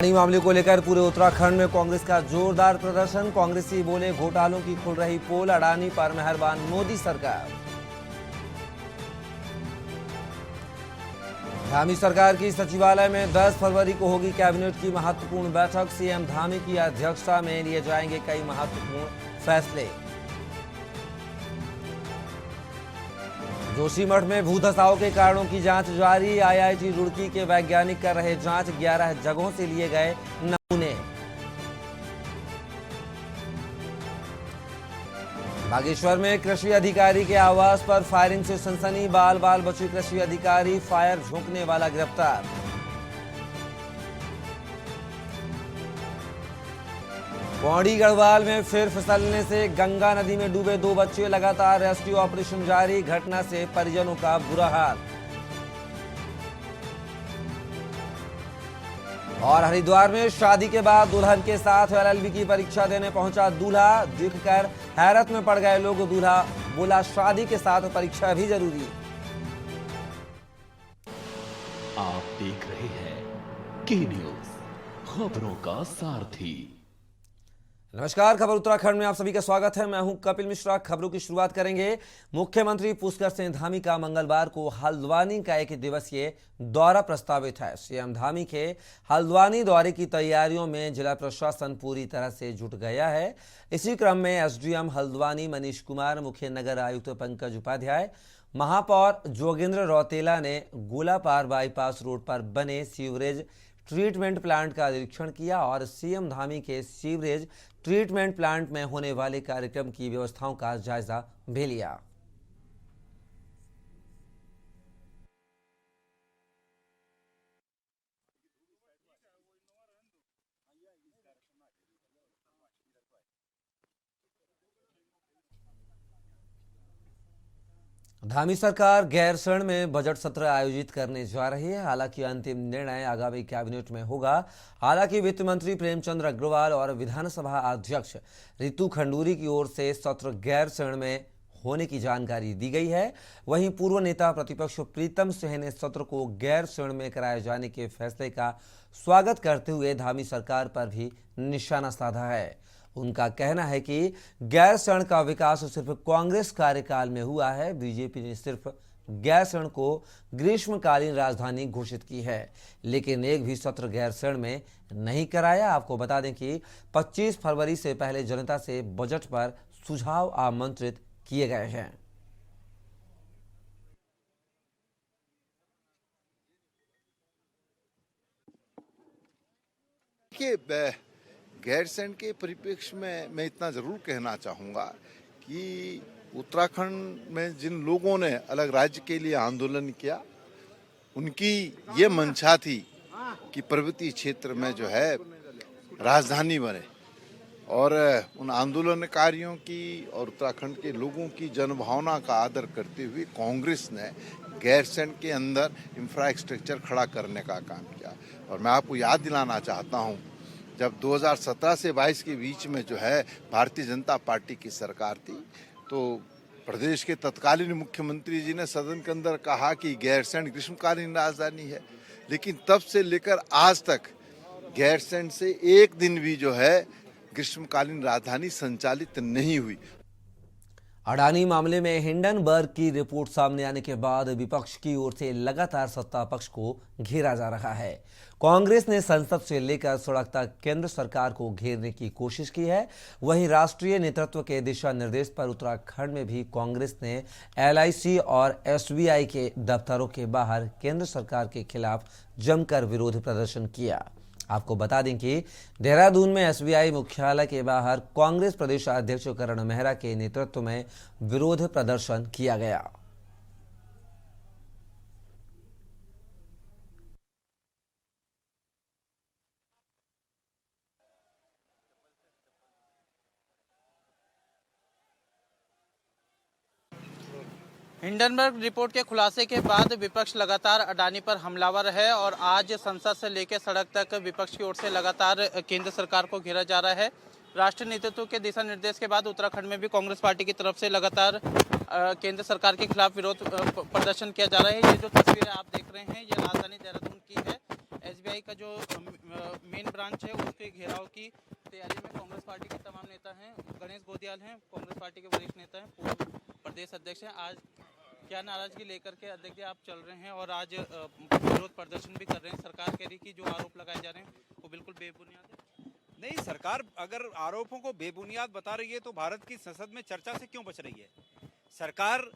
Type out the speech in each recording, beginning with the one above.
मामले को लेकर पूरे उत्तराखंड में कांग्रेस का जोरदार प्रदर्शन। कांग्रेसी बोले घोटालों की खुल रही पोल, अडानी पर मेहरबान मोदी सरकार। धामी सरकार की सचिवालय में 10 फरवरी को होगी कैबिनेट की महत्वपूर्ण बैठक। सीएम धामी की अध्यक्षता में लिए जाएंगे कई महत्वपूर्ण फैसले। जोशीमठ में भूधसाव के कारणों की जांच जारी। आईआईटी रुड़की के वैज्ञानिक कर रहे जांच। 11 जगहों से लिए गए नमूने। बागेश्वर में कृषि अधिकारी के आवास पर फायरिंग से सनसनी। बाल बाल बचे कृषि अधिकारी, फायर झोंकने वाला गिरफ्तार। पौड़ी गढ़वाल में फिर फिसलने से गंगा नदी में डूबे 2 बच्चे। लगातार रेस्क्यू ऑपरेशन जारी। घटना से परिजनों का बुरा हाल। और हरिद्वार में शादी के बाद दुल्हन के साथ एलएलबी की परीक्षा देने पहुंचा दूल्हा। दिखकर हैरत में पड़ गए लोग। दूल्हा बोला शादी के साथ परीक्षा भी जरूरी। आप देख रहे हैं के न्यूज, खबरों का सारथी। नमस्कार, खबर उत्तराखंड में आप सभी का स्वागत है। मैं हूं कपिल मिश्रा। खबरों की शुरुआत करेंगे। मुख्यमंत्री पुष्कर सिंह धामी का मंगलवार को हल्द्वानी का 1 दिवसीय दौरा प्रस्तावित है। सीएम धामी के हल्द्वानी दौरे की तैयारियों में जिला प्रशासन पूरी तरह से जुट गया है। इसी क्रम में एसडीएम हल्द्वानी मनीष कुमार, मुख्य नगर आयुक्त पंकज उपाध्याय, महापौर जोगेंद्र रौतेला ने गोलापार बाईपास रोड पर बने सीवरेज ट्रीटमेंट प्लांट का निरीक्षण किया और सीएम धामी के सीवरेज ट्रीटमेंट प्लांट में होने वाले कार्यक्रम की व्यवस्थाओं का जायजा भी लिया। धामी सरकार गैरसैंण में बजट सत्र आयोजित करने जा रही है। हालांकि अंतिम निर्णय आगामी कैबिनेट में होगा। हालांकि वित्त मंत्री प्रेमचंद अग्रवाल और विधानसभा अध्यक्ष रितु खंडूरी की ओर से सत्र गैरसैंण में होने की जानकारी दी गई है। वहीं पूर्व नेता प्रतिपक्ष प्रीतम सिंह ने सत्र को गैरसैंण में कराए जाने के फैसले का स्वागत करते हुए धामी सरकार पर भी निशाना साधा है। उनका कहना है कि गैरसैंण का विकास सिर्फ कांग्रेस कार्यकाल में हुआ है। बीजेपी ने सिर्फ गैरसैंण को ग्रीष्मकालीन राजधानी घोषित की है, लेकिन एक भी सत्र गैरसैंण में नहीं कराया। आपको बता दें कि 25 फरवरी से पहले जनता से बजट पर सुझाव आमंत्रित किए गए हैं। गैरसैंण के परिप्रेक्ष्य में मैं इतना जरूर कहना चाहूँगा कि उत्तराखंड में जिन लोगों ने अलग राज्य के लिए आंदोलन किया, उनकी ये मंशा थी कि पर्वतीय क्षेत्र में जो है राजधानी बने। और उन आंदोलनकारियों की और उत्तराखंड के लोगों की जनभावना का आदर करते हुए कांग्रेस ने गैरसैंण के अंदर इंफ्रास्ट्रक्चर खड़ा करने का काम किया। और मैं आपको याद दिलाना चाहता हूँ, जब 2017 से 22 के बीच में जो है भारतीय जनता पार्टी की सरकार थी, तो प्रदेश के तत्कालीन मुख्यमंत्री जी ने सदन के अंदर कहा कि गैरसैंण ग्रीष्मकालीन राजधानी है। लेकिन तब से लेकर आज तक गैरसैंण से एक दिन भी जो है ग्रीष्मकालीन राजधानी संचालित नहीं हुई। अडानी मामले में हिंडनबर्ग की रिपोर्ट सामने आने के बाद विपक्ष की ओर से लगातार सत्ता पक्ष को घेरा जा रहा है। कांग्रेस ने संसद से लेकर सड़क तक केंद्र सरकार को घेरने की कोशिश की है। वहीं राष्ट्रीय नेतृत्व के दिशा निर्देश पर उत्तराखंड में भी कांग्रेस ने एलआईसी और एसबीआई के दफ्तरों के बाहर केंद्र सरकार के खिलाफ जमकर विरोध प्रदर्शन किया। आपको बता दें कि देहरादून में एसबीआई मुख्यालय के बाहर कांग्रेस प्रदेश अध्यक्ष करण मेहरा के नेतृत्व में विरोध प्रदर्शन किया गया। हिंडनबर्ग रिपोर्ट के खुलासे के बाद विपक्ष लगातार अडानी पर हमलावर है और आज संसद से लेकर सड़क तक विपक्ष की ओर से लगातार केंद्र सरकार को घेरा जा रहा है। राष्ट्रीय नेतृत्व के दिशा निर्देश के बाद उत्तराखंड में भी कांग्रेस पार्टी की तरफ से लगातार केंद्र सरकार के खिलाफ विरोध प्रदर्शन किया जा रहा है। ये जो तस्वीरें आप देख रहे हैं, ये राजधानी देहरादून की है। एसबीआई का जो मेन ब्रांच है उसके घेराव की तैयारी में कांग्रेस पार्टी के तमाम नेता हैं। गणेश गोदियाल हैं, कांग्रेस पार्टी के वरिष्ठ नेता हैं, पूर्व प्रदेश अध्यक्ष हैं। आज क्या नाराजगी लेकर के अध्यक्ष जी आप चल रहे हैं और आज विरोध प्रदर्शन भी कर रहे हैं? सरकार कह रही कि जो आरोप लगाए जा रहे हैं वो बिल्कुल बेबुनियाद है। नहीं, सरकार अगर आरोपों को बेबुनियाद बता रही है तो भारत की संसद में चर्चा से क्यों बच रही है? सरकार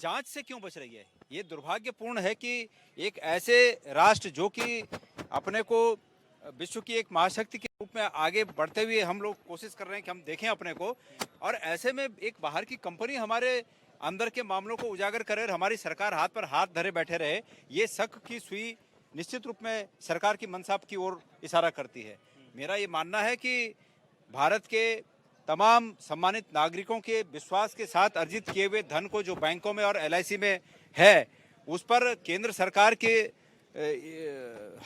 जांच से क्यों बच रही है? ये दुर्भाग्यपूर्ण है कि एक ऐसे राष्ट्र जो कि अपने को विश्व की एक महाशक्ति के रूप में आगे बढ़ते हुए हम लोग कोशिश कर रहे हैं कि हम देखें अपने को, और ऐसे में एक बाहर की कंपनी हमारे अंदर के मामलों को उजागर करे और हमारी सरकार हाथ पर हाथ धरे बैठे रहे, ये शक की सुई निश्चित रूप में सरकार की मनसा की ओर इशारा करती है। मेरा ये मानना है कि भारत के तमाम सम्मानित नागरिकों के विश्वास के साथ अर्जित किए हुए धन को जो बैंकों में और एलआईसी में है, उस पर केंद्र सरकार के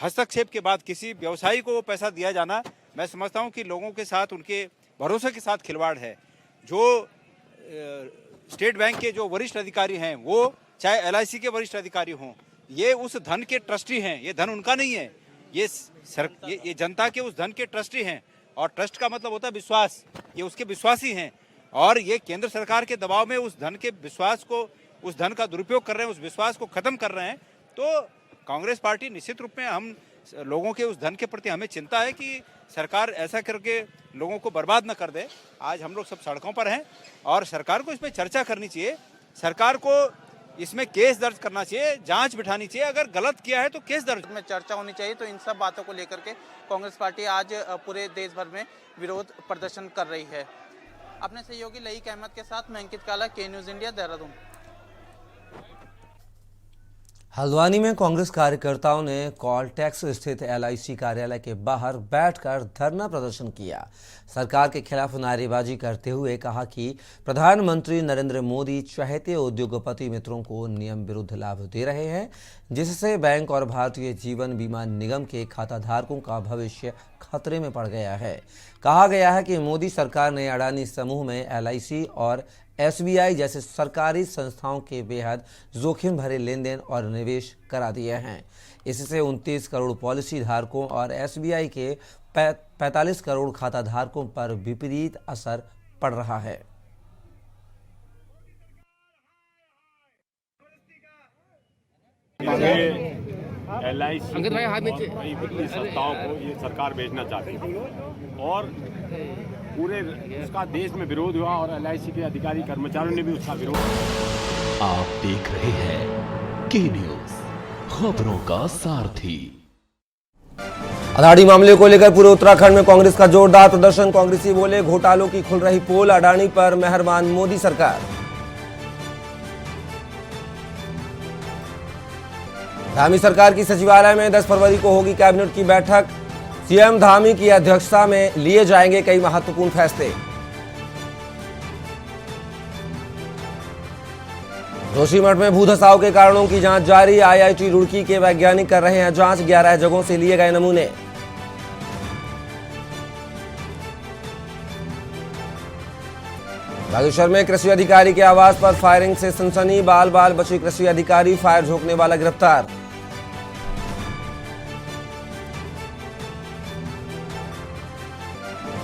हस्तक्षेप के बाद किसी व्यवसायी को पैसा दिया जाना, मैं समझता हूं कि लोगों के साथ उनके भरोसे के साथ खिलवाड़ है। जो स्टेट बैंक के जो वरिष्ठ अधिकारी हैं, वो चाहे एलआईसी के वरिष्ठ अधिकारी हों, ये उस धन के ट्रस्टी हैं। ये धन उनका नहीं है, ये जनता के उस धन के ट्रस्टी हैं, और ट्रस्ट का मतलब होता है विश्वास। ये उसके विश्वासी हैं, और ये केंद्र सरकार के दबाव में उस धन के विश्वास को, उस धन का दुरुपयोग कर रहे हैं, उस विश्वास को खत्म कर रहे हैं। तो कांग्रेस पार्टी निश्चित रूप में, हम लोगों के उस धन के प्रति हमें चिंता है कि सरकार ऐसा करके लोगों को बर्बाद न कर दे। आज हम लोग सब सड़कों पर हैं और सरकार को इसमें चर्चा करनी चाहिए, सरकार को इसमें केस दर्ज करना चाहिए, जांच बिठानी चाहिए। अगर गलत किया है तो केस दर्ज में चर्चा होनी चाहिए। तो इन सब बातों को लेकर के कांग्रेस पार्टी आज पूरे देश भर में विरोध प्रदर्शन कर रही है। अपने सहयोगी लईक अहमद के साथ मैं अंकित काला, के न्यूज़ इंडिया, देहरादून। हल्द्वानी में कांग्रेस कार्यकर्ताओं ने कॉलटैक्स स्थित एलआईसी कार्यालय के बाहर बैठकर धरना प्रदर्शन किया। सरकार के खिलाफ नारेबाजी करते हुए कहा कि प्रधानमंत्री नरेंद्र मोदी चहेते उद्योगपति मित्रों को नियम विरुद्ध लाभ दे रहे हैं, जिससे बैंक और भारतीय जीवन बीमा निगम के खाताधारकों का भविष्य खतरे में पड़ गया है। कहा गया है कि मोदी सरकार ने अडानी समूह में एलआईसी और एसबीआई जैसे सरकारी संस्थाओं के बेहद जोखिम भरे लेन देन और निवेश करा दिए हैं। इससे 29 करोड़ पॉलिसी धारकों और एसबीआई के 45 करोड़ खाता धारकों पर विपरीत असर पड़ रहा है। एलआईसी कई वित्तीय संस्थाओं को ये सरकार बेचना चाहती है, और पूरे उसका देश में विरोध हुआ और एलआईसी के अधिकारी कर्मचारियों ने भी उसका विरोध किया। आप देख रहे हैं के न्यूज़, खबरों का सारथी। अडानी मामले को लेकर पूरे उत्तराखंड में कांग्रेस का जोरदार प्रदर्शन। कांग्रेसी बोले, घोटालों की खुल रही पोल, अडानी पर मेहरबान मोदी सरकार। धामी सरकार की सचिवालय में 10 फरवरी को होगी कैबिनेट की बैठक। सीएम धामी की अध्यक्षता में लिए जाएंगे कई महत्वपूर्ण फैसले। जोशीमठ में भू धसाव के कारणों की जांच जारी। आईआईटी रुड़की के वैज्ञानिक कर रहे हैं जांच। 11 जगहों से लिए गए नमूने। बागेश्वर में कृषि अधिकारी के आवास पर फायरिंग से सनसनी। बाल बाल बचे कृषि अधिकारी, फायर झोंकने वाला गिरफ्तार।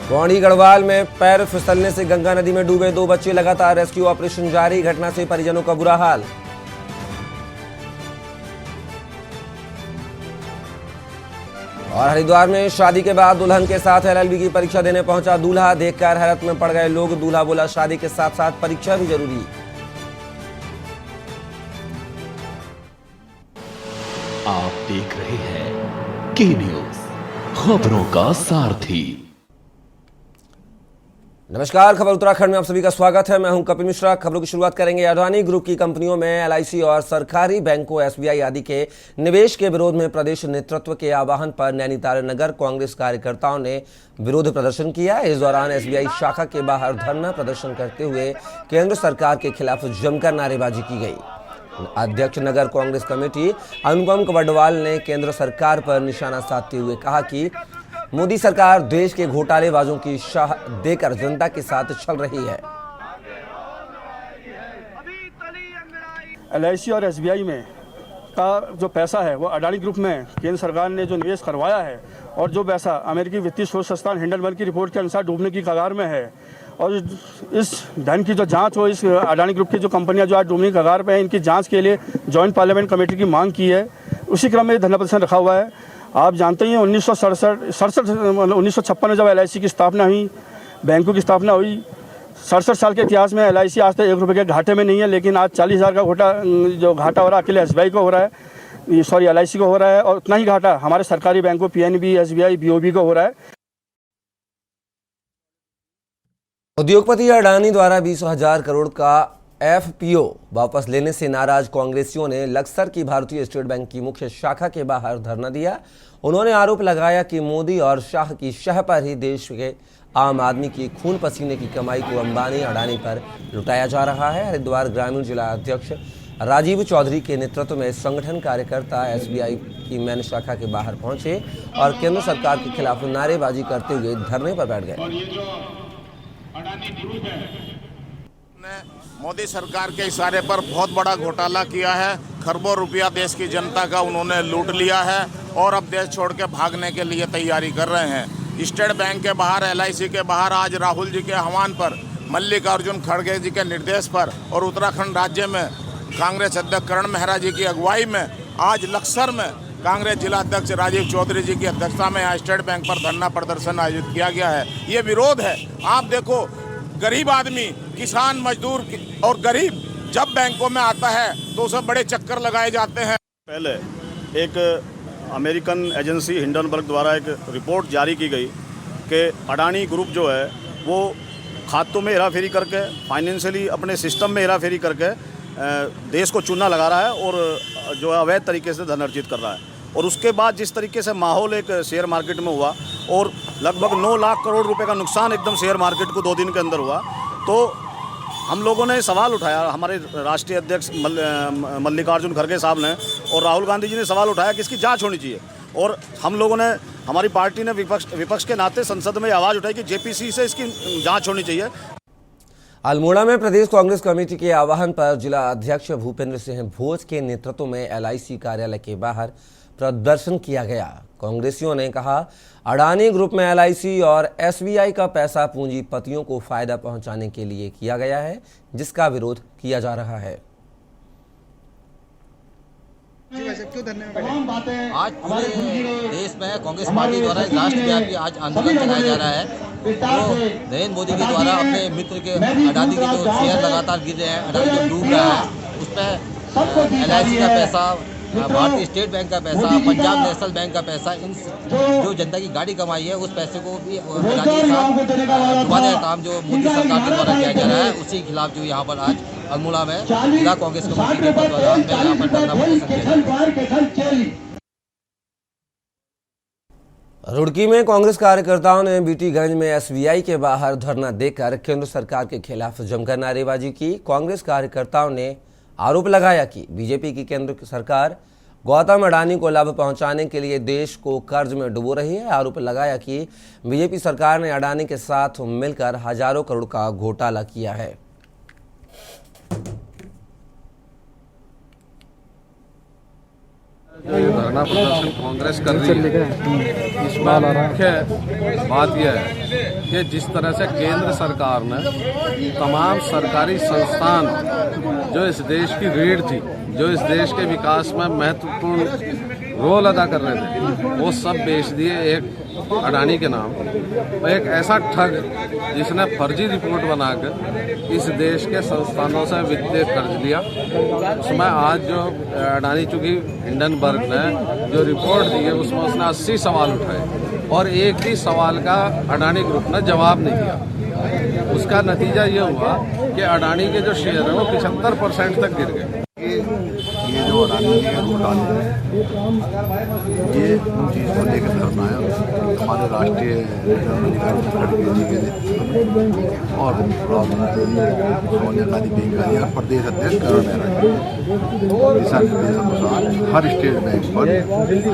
पौड़ी गढ़वाल में पैर फिसलने से गंगा नदी में डूबे 2 बच्चे। लगातार रेस्क्यू ऑपरेशन जारी। घटना से परिजनों का बुरा हाल। और हरिद्वार में शादी के बाद दुल्हन के साथ एलएलबी की परीक्षा देने पहुंचा दूल्हा। देखकर हैरत में पड़ गए लोग। दूल्हा बोला, शादी के साथ साथ परीक्षा भी जरूरी। आप देख रहे हैं के न्यूज़, खबरों का सारथी। नमस्कार, खबर उत्तराखंड में आप सभी का स्वागत है। मैं हूं कपिल मिश्रा। खबरों की शुरुआत करेंगे। अडानी ग्रुप की कंपनियों में एलआईसी और सरकारी बैंकों एसबीआई आदि के निवेश के विरोध में प्रदेश नेतृत्व के आह्वान पर नैनीताल नगर कांग्रेस कार्यकर्ताओं ने विरोध प्रदर्शन किया। इस दौरान एसबीआई शाखा के बाहर धरना प्रदर्शन करते हुए केंद्र सरकार के खिलाफ जमकर नारेबाजी की गई। अध्यक्ष नगर कांग्रेस कमेटी अनुपम कवडवाल ने केंद्र सरकार पर निशाना साधते हुए कहा कि मोदी सरकार देश के घोटालेबाजों की शाह देकर जनता के साथ चल रही है। एलआईसी और एसबीआई में का जो पैसा है वो अडानी ग्रुप में केंद्र सरकार ने जो निवेश करवाया है और जो पैसा अमेरिकी वित्तीय शोध संस्थान हिंडनबर्ग की रिपोर्ट के अनुसार डूबने की कगार में है, और इस धन की जो जांच हो, इस अडानी ग्रुप की जो कंपनियां जो आज डूबने की कगार पे हैं, इनकी जांच के लिए जॉइंट पार्लियामेंट कमेटी की मांग की है। उसी क्रम में धरना प्रदर्शन रखा हुआ है। आप जानते ही हैं 1956 में जब LIC की स्थापना हुई, बैंकों की स्थापना हुई, 67 साल के इतिहास में LIC आज तक 1 रुपये के घाटे में नहीं है, लेकिन आज 40,000 का घाटा हो रहा है अकेले SBI को हो रहा है, LIC को हो रहा है, और उतना ही घाटा हमारे सरकारी बैंकों PNB, SBI, BOB को हो रहा है। उद्योगपति अडानी द्वारा 20,000 करोड़ का FPO वापस लेने से नाराज कांग्रेसियों ने लक्सर की भारतीय स्टेट बैंक की मुख्य शाखा के बाहर धरना दिया। उन्होंने आरोप लगाया कि मोदी और शाह की शह पर ही देश के आम आदमी की खून पसीने की कमाई को अंबानी अडानी पर लुटाया जा रहा है। हरिद्वार ग्रामीण जिला अध्यक्ष राजीव चौधरी के नेतृत्व में संगठन कार्यकर्ता SBI की मैन शाखा के बाहर पहुंचे और केंद्र सरकार के खिलाफ नारेबाजी करते हुए धरने पर बैठ गए। मोदी सरकार के इशारे पर बहुत बड़ा घोटाला किया है, खरबों रुपया देश की जनता का उन्होंने लूट लिया है और अब देश छोड़ के भागने के लिए तैयारी कर रहे हैं। स्टेट बैंक के बाहर, LIC के बाहर आज राहुल जी के आह्वान पर, मल्लिकार्जुन खड़गे जी के निर्देश पर और उत्तराखंड राज्य में कांग्रेस अध्यक्ष करण मेहरा जी की अगुवाई में आज लक्सर में कांग्रेस जिला अध्यक्ष राजीव चौधरी जी की अध्यक्षता में यहाँ स्टेट बैंक पर धरना प्रदर्शन आयोजित किया गया है। ये विरोध है। आप देखो, गरीब आदमी, किसान, मजदूर और गरीब जब बैंकों में आता है तो उसे बड़े चक्कर लगाए जाते हैं। पहले एक अमेरिकन एजेंसी हिंडनबर्ग द्वारा एक रिपोर्ट जारी की गई कि अडानी ग्रुप जो है वो खातों में हेराफेरी करके, फाइनेंशियली अपने सिस्टम में हेराफेरी करके देश को चूना लगा रहा है और जो है अवैध तरीके से धन अर्जित कर रहा है। और उसके बाद जिस तरीके से माहौल एक शेयर मार्केट में हुआ और लगभग 9 लाख करोड़ रुपए का नुकसान एकदम शेयर मार्केट को 2 दिन के अंदर हुआ, तो हम लोगों ने सवाल उठाया, हमारे राष्ट्रीय अध्यक्ष मल्लिकार्जुन खड़गे साहब ने और राहुल गांधी जी ने सवाल उठाया कि इसकी जांच होनी चाहिए। और हम लोगों ने, हमारी पार्टी ने विपक्ष के नाते संसद में आवाज़ उठाई कि JPC से इसकी जाँच होनी चाहिए। अल्मोड़ा में प्रदेश कांग्रेस कमेटी के आह्वान पर जिला अध्यक्ष भूपेंद्र सिंह भोज के नेतृत्व में LIC कार्यालय के बाहर प्रदर्शन किया गया। कांग्रेसियों ने कहा, अडानी ग्रुप में LIC और SBI का पैसा पूंजीपतियों को फायदा पहुंचाने के लिए किया गया है, जिसका विरोध किया जा रहा है। आज पूरे देश में कांग्रेस पार्टी द्वारा राष्ट्रव्यापी आज आंदोलन चलाया जा रहा है। तो नरेंद्र मोदी के द्वारा अपने मित्र के अडानी के जो शेयर लगातार गिर रहे हैं, अडानी जो डूब रहा है, उस पर LIC का पैसा, भारतीय स्टेट बैंक का पैसा, पंजाब नेशनल बैंक का पैसा, इन जो जनता की गाड़ी कमाई है उस पैसे को भी अडानी के साथ डुबाने का काम जो मोदी सरकार के द्वारा किया जा रहा है, उसी के खिलाफ जो यहाँ पर आज अल्मोड़ा में जिला कांग्रेस कमेटी के पदवार में यहाँ पर धरना प्रदर्शन किया। रुड़की में कांग्रेस कार्यकर्ताओं ने बीटीगंज में SBI के बाहर धरना देकर केंद्र सरकार के खिलाफ जमकर नारेबाजी की। कांग्रेस कार्यकर्ताओं ने आरोप लगाया कि बीजेपी की केंद्र सरकार गौतम अडानी को लाभ पहुंचाने के लिए देश को कर्ज में डुबो रही है। आरोप लगाया कि बीजेपी सरकार ने अडानी के साथ मिलकर हजारों करोड़ का घोटाला किया है। धरना प्रदर्शन कांग्रेस कर रही है, इसमें मुख्य बात यह है कि जिस तरह से केंद्र सरकार ने तमाम सरकारी संस्थान जो इस देश की रीढ़ थी, जो इस देश के विकास में महत्वपूर्ण रोल अदा कर रहे थे, वो सब बेच दिए एक अडानी के नाम। एक ऐसा ठग जिसने फर्जी रिपोर्ट बनाकर इस देश के संस्थानों से वित्तीय कर्ज लिया, उसमें आज जो अडानी, चूंकि हिंडनबर्ग ने जो रिपोर्ट दी है उसमें उसने 80 सवाल उठाए और एक भी सवाल का अडानी ग्रुप ने जवाब नहीं दिया। उसका नतीजा ये हुआ कि अडानी के जो शेयर है वो 75% तक गिर गए। ये जो अडानी के घोटाले हैं, ये उन चीज़ को लेकर धरना है। हमारे राष्ट्रीय अधिकारी खड़गे जी के नेतृत्व और सोनिया गांधी बेंगाली और प्रदेश अध्यक्ष करण मेहरा जी दिशा निर्देशानुसार हर स्टेट बैंक पर,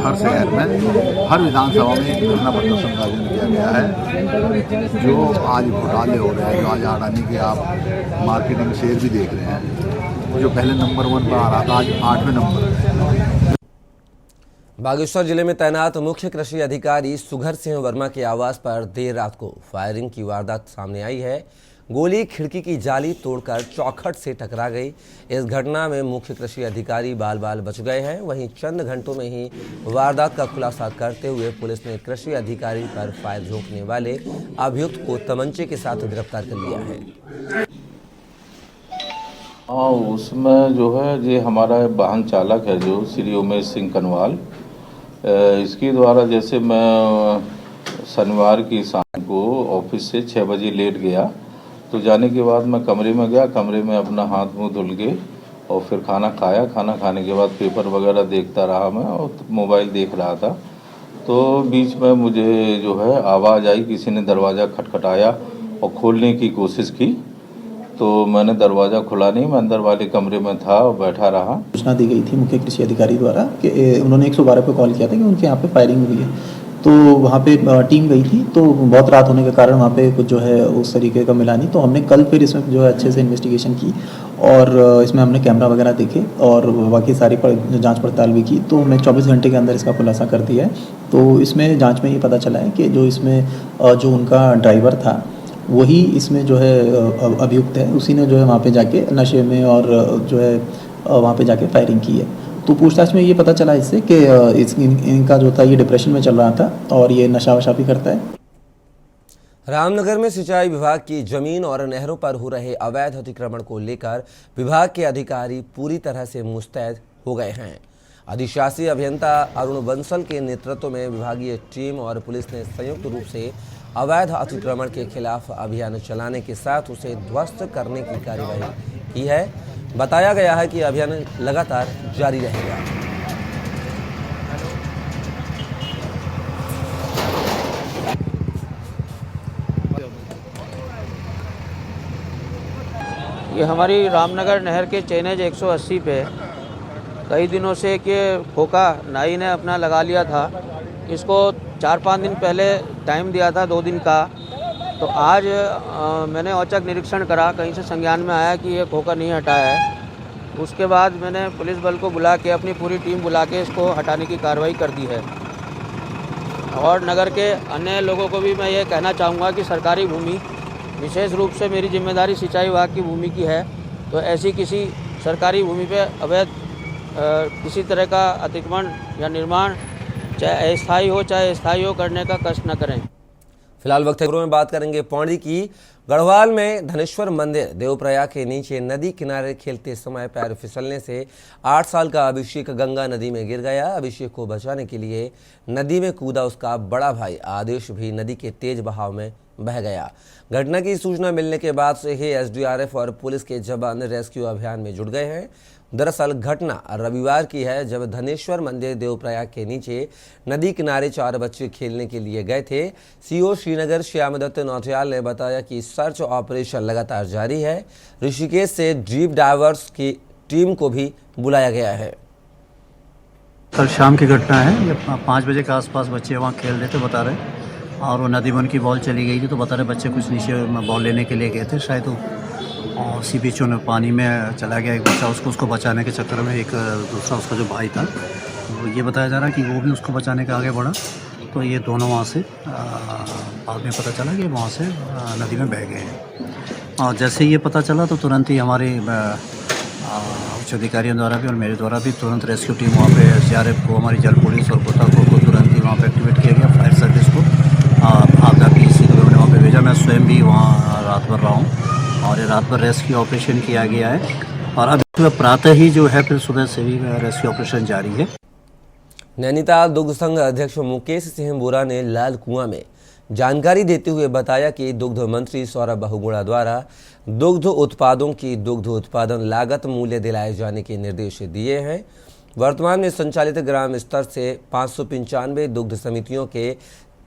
हर शहर में, हर विधानसभा में एक धरना प्रदर्शन का आयोजन किया गया है। जो आज घोटाले हो रहे हैं, जो आज अडानी के आप मार्केटिंग शेयर भी देख रहे हैं, जो पहले नंबर 1 पर आ रहा था आज 8वें नंबर पे। बागेश्वर जिले में तैनात मुख्य कृषि अधिकारी सुघर सिंह वर्मा के आवास पर देर रात को फायरिंग की वारदात सामने आई है। गोली खिड़की की जाली तोड़कर चौखट से टकरा गई। इस घटना में मुख्य कृषि अधिकारी बाल बाल बच गए हैं। वहीं चंद घंटों में ही वारदात का खुलासा करते हुए पुलिस ने कृषि अधिकारी पर फायर झोंकने वाले अभियुक्त को तमंचे के साथ गिरफ्तार कर लिया है। हाँ, उसमें जो है ये हमारा वाहन चालक है जो श्री उमेश सिंह कनवाल, इसके द्वारा जैसे मैं शनिवार की शाम को ऑफिस से 6 बजे लेट गया, तो जाने के बाद मैं कमरे में गया, कमरे में अपना हाथ मुंह धुल के और फिर खाना खाया। खाना खाने के बाद पेपर वगैरह देखता रहा मैं और मोबाइल देख रहा था। तो बीच में मुझे जो है आवाज़ आई, किसी ने दरवाज़ा खटखटाया और खोलने की कोशिश की। तो मैंने दरवाज़ा खुला नहीं, मैं अंदर वाले कमरे में था और बैठा रहा। सूचना दी गई थी मुख्य कृषि अधिकारी द्वारा कि उन्होंने 112 पे कॉल किया था कि उनके यहाँ पे फायरिंग हुई है। तो वहाँ पे टीम गई थी, तो बहुत रात होने के कारण वहाँ पे कुछ जो है उस तरीके का मिला नहीं। तो हमने कल फिर इसमें जो है अच्छे से इन्वेस्टिगेशन की और इसमें हमने कैमरा वगैरह देखे और बाकी सारी जांच पड़ताल भी की। तो हमने 24 घंटे के अंदर इसका खुलासा कर दिया है। तो इसमें जाँच में ये पता चला है कि जो इसमें जो उनका ड्राइवर था वही इसमें जो है अभियुक्त है। उसी ने जो है वहाँ पे जाके नशे में और जो है वहाँ पे जाके फायरिंग की है। तो पूछताछ में ये पता चला इससे कि इनका जो था ये डिप्रेशन में चल रहा था और ये नशा वशा भी करता है। रामनगर में सिंचाई विभाग की जमीन और नहरों पर हो रहे अवैध अतिक्रमण को लेकर विभाग के अधिकारी पूरी तरह से मुस्तैद हो गए हैं। अधिशासी अभियंता अरुण बंसल के नेतृत्व में विभागीय टीम और पुलिस ने संयुक्त रूप से अवैध अतिक्रमण के खिलाफ अभियान चलाने के साथ उसे ध्वस्त करने की कार्यवाही की है। बताया गया है कि अभियान लगातार जारी रहेगा। ये हमारी रामनगर नहर के चैनेज 180 पे कई दिनों से कि खोखा नाई ने अपना लगा लिया था। इसको 4-5 दिन पहले टाइम दिया था 2 दिन का। तो आज मैंने औचक निरीक्षण करा, कहीं से संज्ञान में आया कि ये खोखा नहीं हटाया है। उसके बाद मैंने पुलिस बल को बुला के अपनी पूरी टीम बुला के इसको हटाने की कार्रवाई कर दी है। और नगर के अन्य लोगों को भी मैं ये कहना चाहूँगा कि सरकारी भूमि, विशेष रूप से मेरी जिम्मेदारी सिंचाई विभाग की भूमि की है, तो ऐसी किसी सरकारी भूमि पे अवैध किसी तरह का अतिक्रमण या निर्माण, चाहे अस्थायी हो चाहे स्थायी हो, करने का कष्ट न करें। फिलहाल वक्त में बात करेंगे पौड़ी की। गढ़वाल में धनेश्वर मंदिर देवप्रयाग के नीचे नदी किनारे खेलते समय पैर फिसलने से 8 साल का अभिषेक गंगा नदी में गिर गया। अभिषेक को बचाने के लिए नदी में कूदा उसका बड़ा भाई आदेश भी नदी के तेज बहाव में बह गया। घटना की सूचना मिलने के बाद से ही एसडीआरएफ और पुलिस के जवान रेस्क्यू अभियान में जुट गए हैं। दरअसल घटना रविवार की है, जब धनेश्वर मंदिर देवप्रयाग के नीचे नदी किनारे 4 बच्चे खेलने के लिए गए थे। सीओ श्रीनगर श्यामदत्त नौटियाल ने बताया कि सर्च ऑपरेशन लगातार जारी है। ऋषिकेश से डीप डाइवर्स की टीम को भी बुलाया गया है। कल शाम की घटना है, जब 5 बजे के आसपास बच्चे वहाँ खेल रहे थे बता रहे, और वो नदी में उनकी बॉल चली गई थी। तो बता रहे बच्चे कुछ नीचे बॉल लेने के लिए गए थे शायद, और उसी बीच में पानी में चला गया एक बच्चा। उसको बचाने के चक्कर में एक दूसरा उसका जो भाई था, तो ये बताया जा रहा है कि वो भी उसको बचाने के आगे बढ़ा। तो ये दोनों वहाँ से बाद में पता चला कि वहाँ से नदी में बह गए हैं। और जैसे ये पता चला तो तुरंत ही हमारे उच्च अधिकारियों द्वारा भी और मेरे द्वारा भी तुरंत रेस्क्यू टीम वहाँ पे एसडीआरएफ को, हमारी जल पुलिस और गोताखोर को तुरंत ही वहाँ पे एक्टिवेट किया गया। फायर सर्विस को आपदा पीसी को मैंने वहाँ पे भेजा। मैं स्वयं भी वहाँ रात भर रहा हूँ और ये रात भर रेस्क्यू ऑपरेशन किया गया है। और अब प्रातः ही जो है फिर सुबह से भी रेस्क्यू ऑपरेशन जारी है। नैनीताल दुग्ध संघ अध्यक्ष मुकेश सिंह बोरा ने लाल कुआं में जानकारी देते हुए बताया कि दुग्ध मंत्री सौरभ बहुगुणा द्वारा दुग्ध उत्पादों की दुग्ध उत्पादन लागत मूल्य दिलाए जाने के निर्देश दिए हैं। वर्तमान में संचालित ग्राम स्तर से 595 दुग्ध समितियों के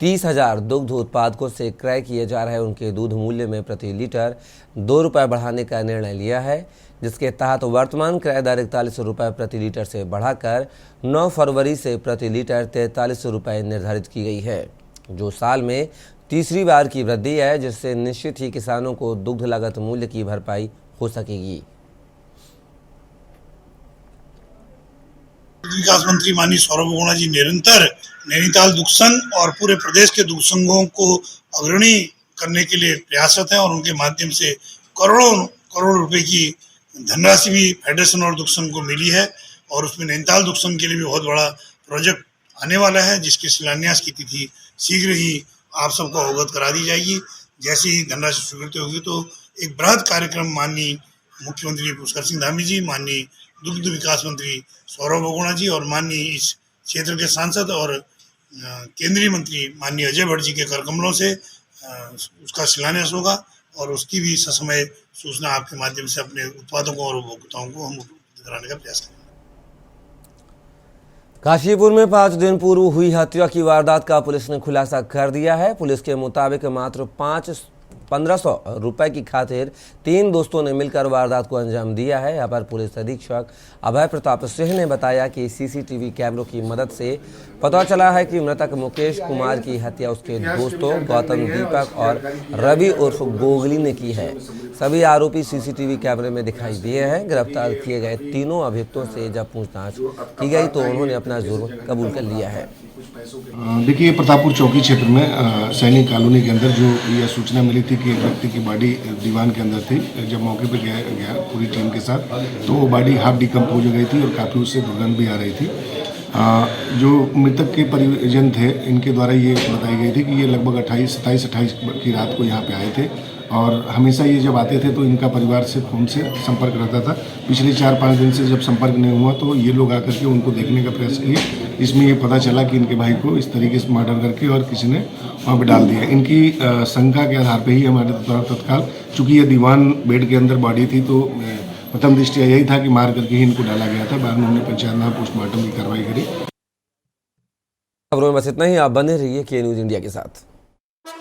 30,000 दुग्ध उत्पादकों से क्रय किए जा रहे उनके दूध मूल्य में प्रति लीटर 2 रुपये बढ़ाने का निर्णय लिया है, जिसके तहत वर्तमान क्रय दर 41 रुपये प्रति लीटर से बढ़ाकर 9 फरवरी से प्रति लीटर 43 रुपये निर्धारित की गई है, जो साल में तीसरी बार की वृद्धि है, जिससे निश्चित ही किसानों को दुग्ध लागत मूल्य की भरपाई हो सकेगी। विकास मंत्री माननीय सौरभ बोगोना जी निरंतर नैनीताल दुग्ध संघ और पूरे प्रदेश के दुग्ध संघों को अग्रणी करने के लिए प्रयासरत हैं और उनके माध्यम से करोड़ों रुपए की धनराशि भी फेडरेशन और दुग्ध संघ को मिली है और उसमें नैनीताल दुग्ध संघ के लिए भी बहुत बड़ा प्रोजेक्ट आने वाला है जिसके शिलान्यास की तिथि शीघ्र ही आप सबको अवगत करा दी जाएगी। जैसे ही धनराशि स्वीकृत होगी तो एक बृहद कार्यक्रम माननीय मुख्यमंत्री पुष्कर सिंह धामी जी, माननीय दुग्ध विकास मंत्री सौरभ बोगोना जी और माननीय इस क्षेत्र के सांसद और केंद्रीय मंत्री माननीय अजय भट्ट जी के करकमलों से उसका शिलान्यास होगा और उसकी भी ससमय सूचना आपके माध्यम से अपने उत्पादकों और उपभोक्ताओं को हम उपलब्ध कराने का प्रयास करेंगे। काशीपुर में 5 दिन पूर्व हुई हत्या की वारदात का पुलिस ने खुलासा कर दिया है। पुलिस के मुताबिक मात्र 1500 रुपए की खातिर 3 दोस्तों ने मिलकर वारदात को अंजाम दिया है। यहाँ पर पुलिस अधीक्षक अभय प्रताप सिंह ने बताया कि सीसीटीवी कैमरों की मदद से पता चला है कि मृतक मुकेश कुमार की हत्या उसके दोस्तों गौतम, दीपक और रवि उर्फ गोगली ने की है। सभी आरोपी सीसीटीवी कैमरे में दिखाई दिए हैं। गिरफ्तार किए गए तीनों अभियुक्तों से जब पूछताछ की गई तो उन्होंने अपना जुर्म कबूल कर लिया है। देखिए, प्रतापपुर चौकी क्षेत्र में सैनिक कॉलोनी के अंदर जो यह सूचना मिली थी कि एक व्यक्ति की बॉडी दीवान के अंदर थी। जब मौके पर गया पूरी टीम के साथ तो वो बॉडी हाफ डिकम्पोज हो गई थी और काफ़ी उससे दुर्गंध भी आ रही थी। जो मृतक के परिजन थे इनके द्वारा ये बताई गई थी कि ये लगभग 27-28 की रात को यहाँ पे आए थे और हमेशा ये जब आते थे तो इनका परिवार से फ़ोन से संपर्क रहता था। पिछले 4-5 दिन से जब संपर्क नहीं हुआ तो ये लोग आकर के उनको देखने का प्रयास किए। इसमें ये पता चला कि इनके भाई को इस तरीके से मर्डर करके और किसी ने वहाँ पे डाल दिया। इनकी शंका के आधार पर ही हमारे द्वारा तत्काल, चूँकि ये दीवान बेड के अंदर बॉडी थी तो प्रथम दृष्टया यही था कि मार करके ही इनको डाला गया था। बाद में हमने पंचायत पोस्टमार्टम की कार्रवाई करी। खबरों में बस इतना ही। आप बने रहिए के न्यूज़ इंडिया के साथ।